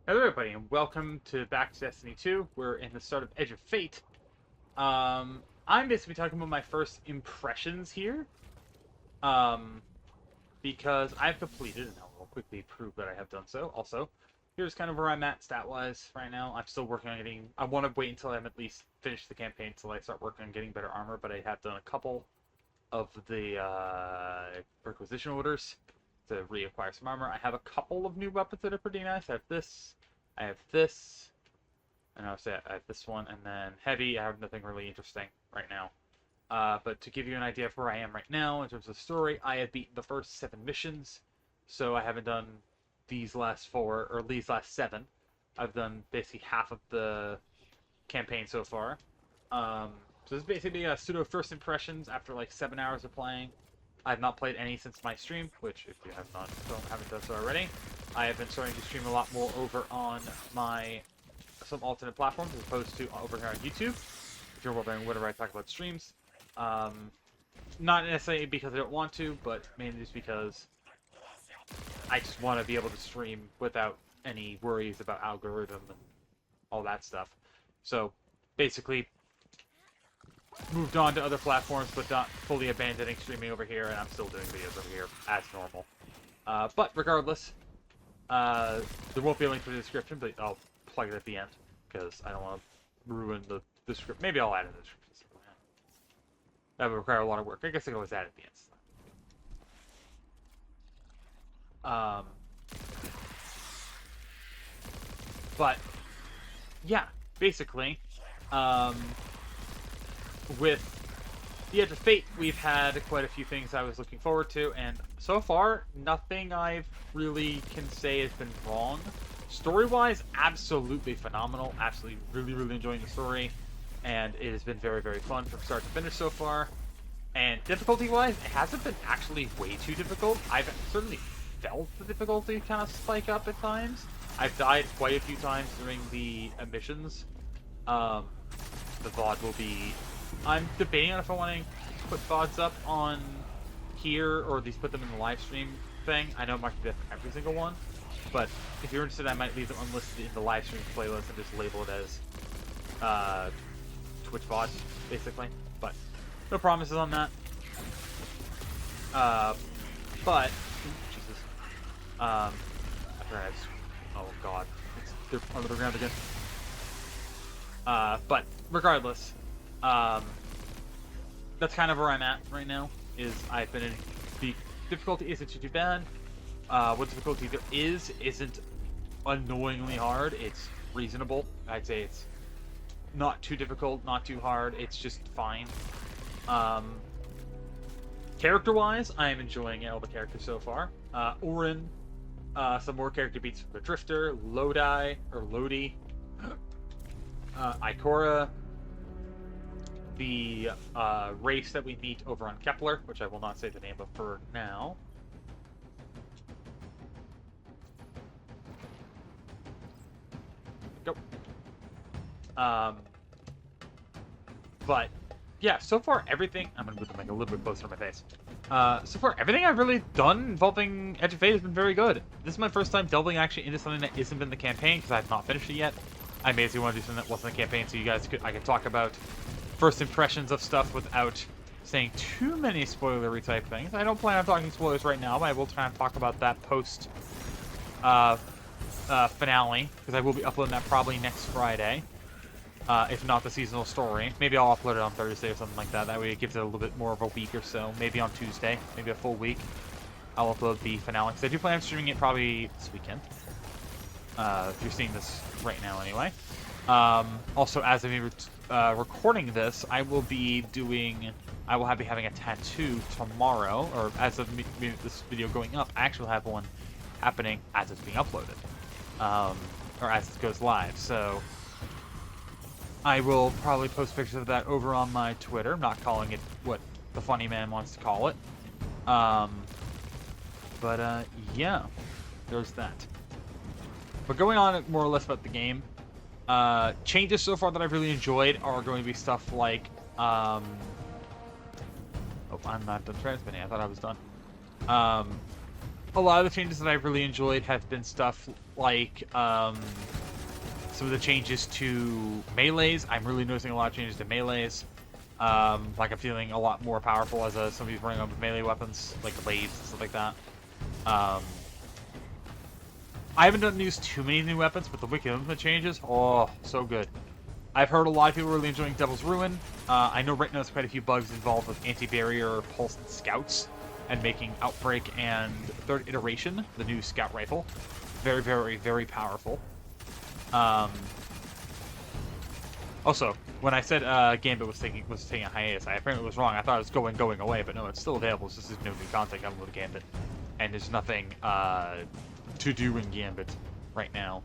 Hello everybody and welcome to back to Destiny 2. We're in the start of Edge of Fate. I'm basically talking about my first impressions here. Um, because I've completed, and I will quickly prove that I have done so. Also, here's kind of where I'm at stat-wise right now. I'm still working on getting, I want to wait until I'm at least finished the campaign until I start working on getting better armor, but I have done a couple of the requisition orders to reacquire some armor. I have a couple of new weapons that are pretty nice. I have this, and I'll say I have this one, and then heavy. I have nothing really interesting right now. But to give you an idea of where I am right now in terms of story, I have beaten the first 7 missions, so I haven't done these last 4 or these last 7. I've done basically half of the campaign so far. So this is basically a pseudo first impressions after like 7 hours of playing. I've not played any since my stream, which if you haven't done so already, I have been starting to stream a lot more over on some alternate platforms as opposed to over here on YouTube. If you're wondering whenever I talk about streams, not necessarily because I don't want to, but mainly just because I just want to be able to stream without any worries about algorithm and all that stuff. So basically, moved on to other platforms, but not fully abandoning streaming over here, and I'm still doing videos over here as normal. But regardless, there won't be a link to the description, but I'll plug it at the end, because I don't want to ruin the description. Maybe I'll add it in the description. That would require a lot of work. I guess I can always add it at the end. But, yeah, basically, with the Edge of Fate, we've had quite a few things I was looking forward to, and so far, nothing I've really can say has been wrong. Story-wise, absolutely phenomenal. Absolutely, really enjoying the story, and it has been very fun from start to finish so far. And difficulty-wise, it hasn't been actually way too difficult. I've certainly felt the difficulty kind of spike up at times. I've died quite a few times during the missions. The VOD will be... I'm debating on if I want to put VODs up on here, or at least put them in the live stream thing. I know I'm not going to do every single one, but if you're interested, I might leave them unlisted in the live stream playlist and just label it as Twitch VOD, basically. But no promises on that. But Jesus, I oh god, they're under the ground again. But regardless, that's kind of where I'm at right now. Is I've been in the difficulty isn't too bad. What difficulty there isn't annoyingly hard. It's reasonable. I'd say it's not too difficult, not too hard. It's just fine. Character-wise, I am enjoying all the characters so far. Orin, some more character beats from the Drifter, Lodi, Ikora, the race that we meet over on Kepler, which I will not say the name of for now. Go. But yeah, so far everything. I'm gonna move the mic a little bit closer to my face. So far everything I've really done involving Edge of Fate has been very good. This is my first time delving actually into something that isn't in the campaign because I've not finished it yet. I basically want to do something that wasn't in the campaign, so I could talk about first impressions of stuff without saying too many spoilery type things. I don't plan on talking spoilers right now, but I will try and talk about that post finale, because I will be uploading that probably next Friday. If not the seasonal story. Maybe I'll upload it on Thursday or something like that. That way it gives it a little bit more of a week or so. Maybe on Tuesday. Maybe a full week. I'll upload the finale, because I do plan on streaming it probably this weekend. If you're seeing this right now anyway. Also, as I'm recording this, I will be having a tattoo tomorrow, or as of this video going up, I actually have one happening as it's being uploaded. Or as it goes live, so I will probably post pictures of that over on my Twitter. I'm not calling it what the funny man wants to call it. Yeah, there's that. But going on more or less about the game, changes so far that I've really enjoyed are going to be stuff like, oh, I'm not done transmitting. I thought I was done. a lot of the changes that I've really enjoyed have been stuff like some of the changes to melees. I'm really noticing a lot of changes to melees. Like I'm feeling a lot more powerful as somebody who's running on melee weapons, like blades and stuff like that. I haven't done use too many new weapons, but the Wicked Implement changes, oh, so good. I've heard a lot of people really enjoying Devil's Ruin. I know right now there's quite a few bugs involved with anti-barrier, pulse, and scouts, and making Outbreak and Third Iteration, the new scout rifle, very, very, very powerful. Also, when I said Gambit was taking a hiatus, I apparently was wrong. I thought it was going away, but no, it's still available. It's just there's no new content coming with Gambit, and there's nothing to do in Gambit right now.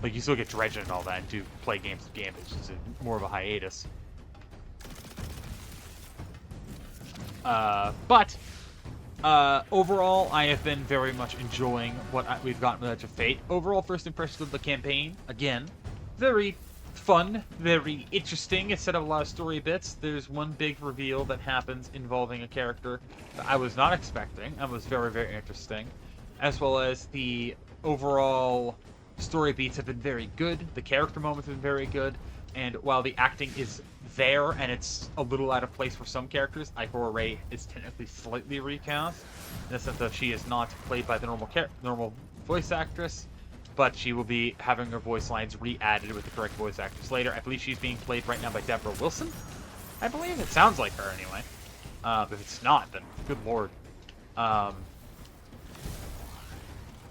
Like you still get Dredgen and all that, and do play games with Gambit. It's just more of a hiatus. But overall, I have been very much enjoying what we've gotten with Edge of Fate. Overall, first impressions of the campaign, again, very fun, very interesting. It set up a lot of story bits. There's one big reveal that happens involving a character that I was not expecting. That was very, very interesting. As well as the overall story beats have been very good. The character moments have been very good. And while the acting is there and it's a little out of place for some characters, Aika Ray is technically slightly recast in the sense that she is not played by the normal voice actress, but she will be having her voice lines re-added with the correct voice actress later. I believe she's being played right now by Deborah Wilson. I believe it sounds like her anyway. If it's not, then good lord.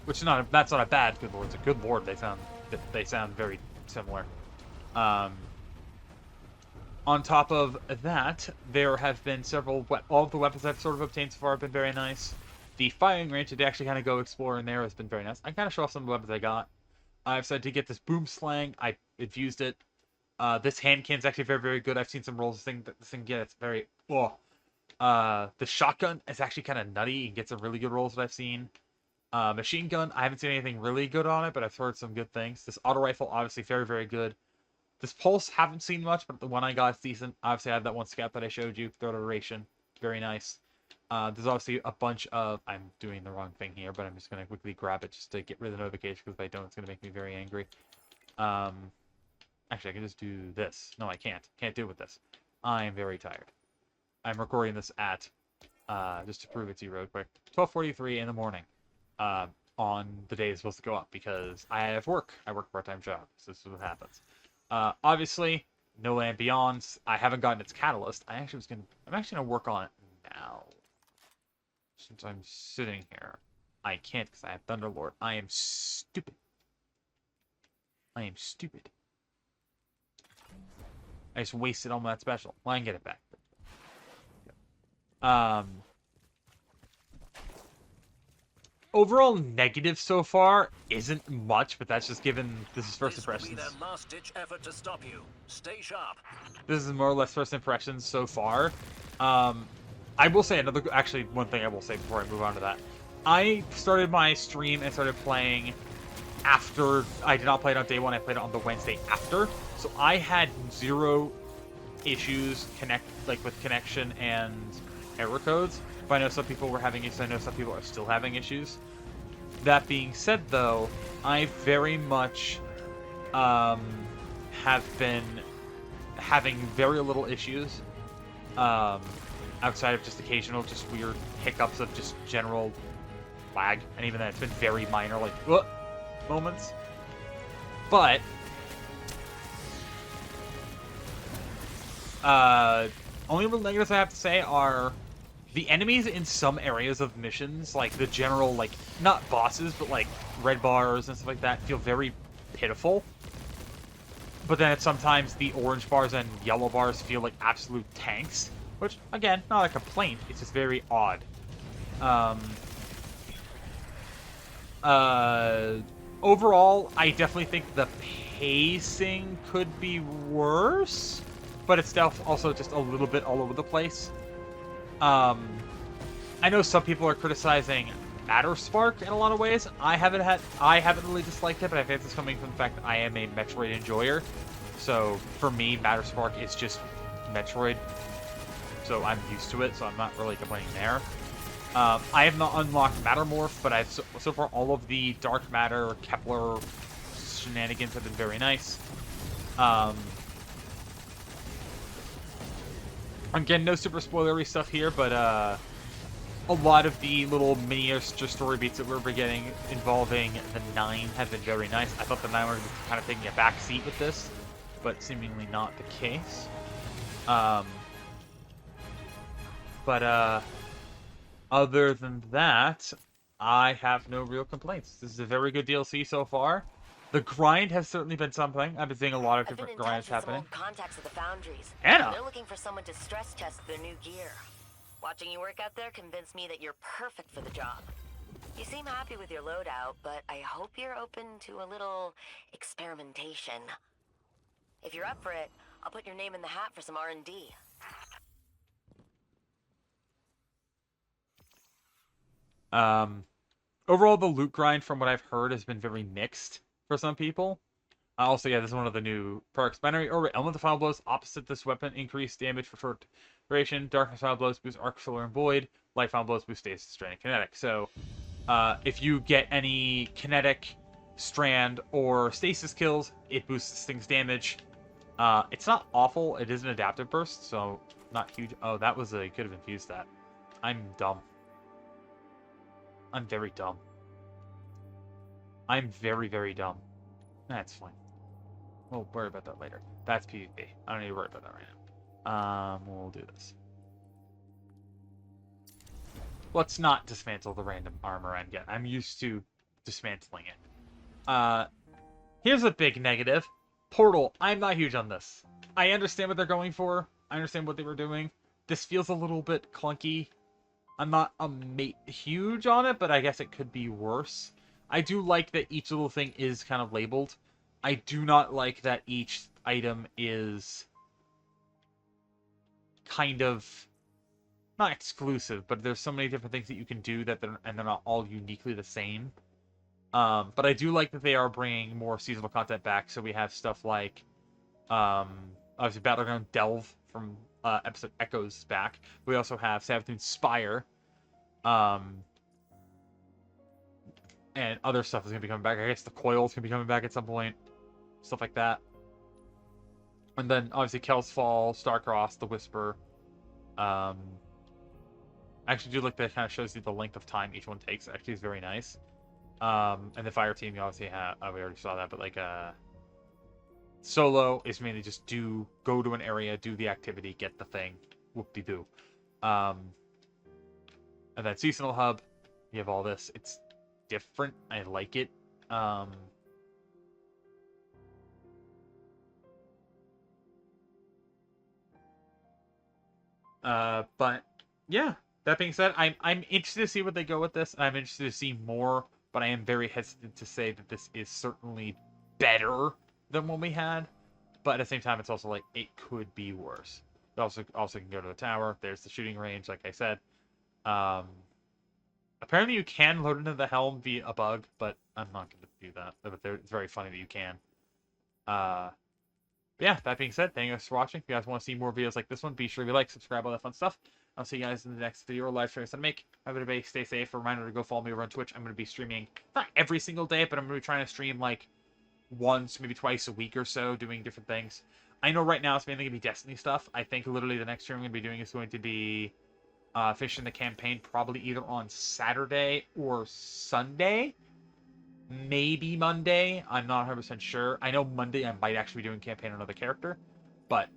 Which that's not a bad good lord. It's a good lord. They sound very similar. On top of that, there have been all of the weapons I've sort of obtained so far have been very nice. The firing range, to actually kind of go explore in there, has been very nice. I kind of show off some of the weapons I got. I've decided to get this boom slang. I've used it. This hand cannon is actually very, very good. I've seen some rolls this thing gets very... Oh. The shotgun is actually kind of nutty. You get some really good rolls that I've seen. Machine gun, I haven't seen anything really good on it, but I've heard some good things. This auto rifle, obviously very, very good. This pulse, haven't seen much, but the one I got is decent. Obviously, I have that one scout that I showed you, third iteration. Very nice. There's obviously a bunch of... I'm doing the wrong thing here, but I'm just going to quickly grab it just to get rid of the notification, because if I don't, it's going to make me very angry. Actually, I can just do this. No, I can't. Can't do it with this. I am very tired. I'm recording this at, just to prove it to you real quick, 12:43 in the morning. On the day it's supposed to go up, because I have work. I work a part-time job, so this is what happens. Obviously, No Land Beyond. I haven't gotten its catalyst. I'm actually gonna work on it now. Since I'm sitting here, I can't because I have Thunderlord. I am stupid. I am stupid. I just wasted all my special. Well, I can get it back. Overall negative so far isn't much, but that's just given this is first impressions. This will be their last-ditch effort to stop you. Stay sharp. This is more or less first impressions so far. I will say one thing I will say before I move on to that. I started my stream and started playing after. I did not play it on day one. I played it on the Wednesday after, so I had zero issues with connection and error codes. But I know some people were having issues. I know some people are still having issues. That being said, though, I very much have been having very little issues outside of just occasional, just weird hiccups of just general lag, and even then, it's been very minor, like moments. But only real negatives I have to say are the enemies in some areas of missions, like the general, like, not bosses, but like red bars and stuff like that, feel very pitiful. But then sometimes the orange bars and yellow bars feel like absolute tanks, which, again, not a complaint, it's just very odd. Overall, I definitely think the pacing could be worse, but it's also just a little bit all over the place. I know some people are criticizing Matterspark in a lot of ways. I haven't really disliked it, but I think it's coming from the fact that I am a Metroid enjoyer. So for me, Matterspark is just Metroid. So I'm used to it, so I'm not really complaining there. I have not unlocked Matter Morph, but I've so far all of the Dark Matter, Kepler shenanigans have been very nice. Again, no super spoilery stuff here, but a lot of the little miniature story beats that we're getting involving the 9 have been very nice. I thought the 9 were kind of taking a back seat with this, but seemingly not the case. But other than that, I have no real complaints. This is a very good DLC so far. The grind has certainly been something. I've been seeing a lot of different grinds happening. Some old contacts at the foundries. Anna! They're looking for someone to stress test their new gear. Watching you work out there convinced me that you're perfect for the job. You seem happy with your loadout, but I hope you're open to a little experimentation. If you're up for it, I'll put your name in the hat for some R&D. Overall, the loot grind, from what I've heard, has been very mixed for some people. Also, yeah, this is one of the new perks. Binary Orbit, Elemental File Blows, opposite this weapon, increase damage for short duration. Darkness File Blows, boost Arc, Solar, and Void. Light File Blows, boost Stasis, Strand, and Kinetic. So, if you get any Kinetic, Strand, or Stasis kills, it boosts this thing's damage. It's not awful. It is an adaptive burst, so not huge. Oh, that was a... could have infused that. I'm dumb. I'm very dumb. I'm very, very dumb. That's fine. We'll worry about that later. That's PvP. I don't need to worry about that right now. We'll do this. Let's not dismantle the random armor again. I'm used to dismantling it. Here's a big negative. Portal. I'm not huge on this. I understand what they're going for. I understand what they were doing. This feels a little bit clunky. I'm not huge on it, but I guess it could be worse. I do like that each little thing is kind of labeled. I do not like that each item is kind of not exclusive, but there's so many different things that you can do that they're not all uniquely the same. But I do like that they are bringing more seasonal content back. So we have stuff like, obviously Battleground Delve from episode Echoes back. We also have Savathûn's Spire. And other stuff is going to be coming back. I guess the coil's going to be coming back at some point. Stuff like that. And then, obviously, Kel's Fall, Starcross, the Whisper. I actually do like that it kind of shows you the length of time each one takes. It actually is very nice. And the Fire Team, you obviously have... we already saw that, but, like, Solo is mainly just go to an area, do the activity, get the thing. Whoop-de-doo. And then Seasonal Hub, you have all this. It's different. I like it. But yeah, that being said, I'm interested to see what they go with this. I'm interested to see more, but I am very hesitant to say that this is certainly better than what we had. But at the same time, it's also like it could be worse. It also can go to the tower. There's the shooting range, like I said. Apparently you can load into the helm via a bug, but I'm not going to do that. But it's very funny that you can. Yeah, that being said, thank you guys for watching. If you guys want to see more videos like this one, be sure to like, subscribe, all that fun stuff. I'll see you guys in the next video or live streams I make. Have a good day, stay safe. A reminder to go follow me over on Twitch. I'm going to be streaming, not every single day, but I'm going to be trying to stream like once, maybe twice a week or so, doing different things. I know right now it's mainly going to be Destiny stuff. I think literally the next stream I'm going to be doing is going to be finishing the campaign probably either on Saturday or Sunday. Maybe Monday. I'm not 100% sure. I know Monday I might actually be doing campaign on another character. But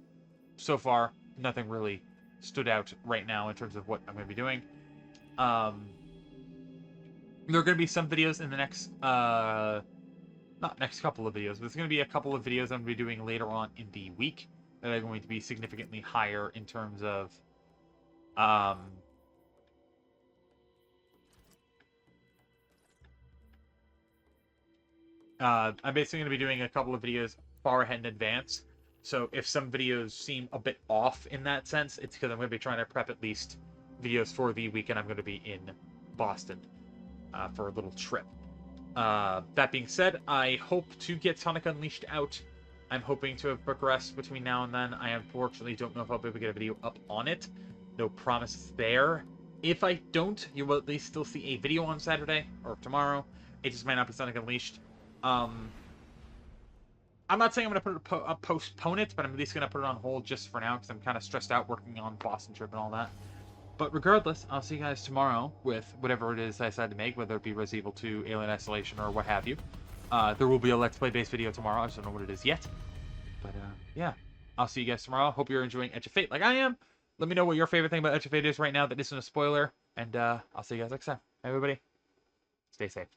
so far, nothing really stood out right now in terms of what I'm going to be doing. There are going to be some videos in the next... not next couple of videos, but there's going to be a couple of videos I'm going to be doing later on in the week that are going to be significantly higher in terms of... I'm basically going to be doing a couple of videos far ahead in advance. So if some videos seem a bit off in that sense, it's because I'm going to be trying to prep at least videos for the weekend I'm going to be in Boston for a little trip. That being said, I hope to get Sonic Unleashed out. I'm hoping to have progressed between now and then. I unfortunately don't know if I'll be able to get a video up on it. No promises there. If I don't, you will at least still see a video on Saturday or tomorrow. It just might not be Sonic Unleashed. I'm not saying I'm going to postpone it, but I'm at least going to put it on hold just for now because I'm kind of stressed out working on Boston trip and all that. But regardless, I'll see you guys tomorrow with whatever it is I decide to make, whether it be Resident Evil 2, Alien Isolation, or what have you. There will be a Let's Play-based video tomorrow. I just don't know what it is yet. But, yeah. I'll see you guys tomorrow. Hope you're enjoying Edge of Fate like I am. Let me know what your favorite thing about Edge of Fate is right now that isn't a spoiler. And I'll see you guys next time. Everybody, stay safe.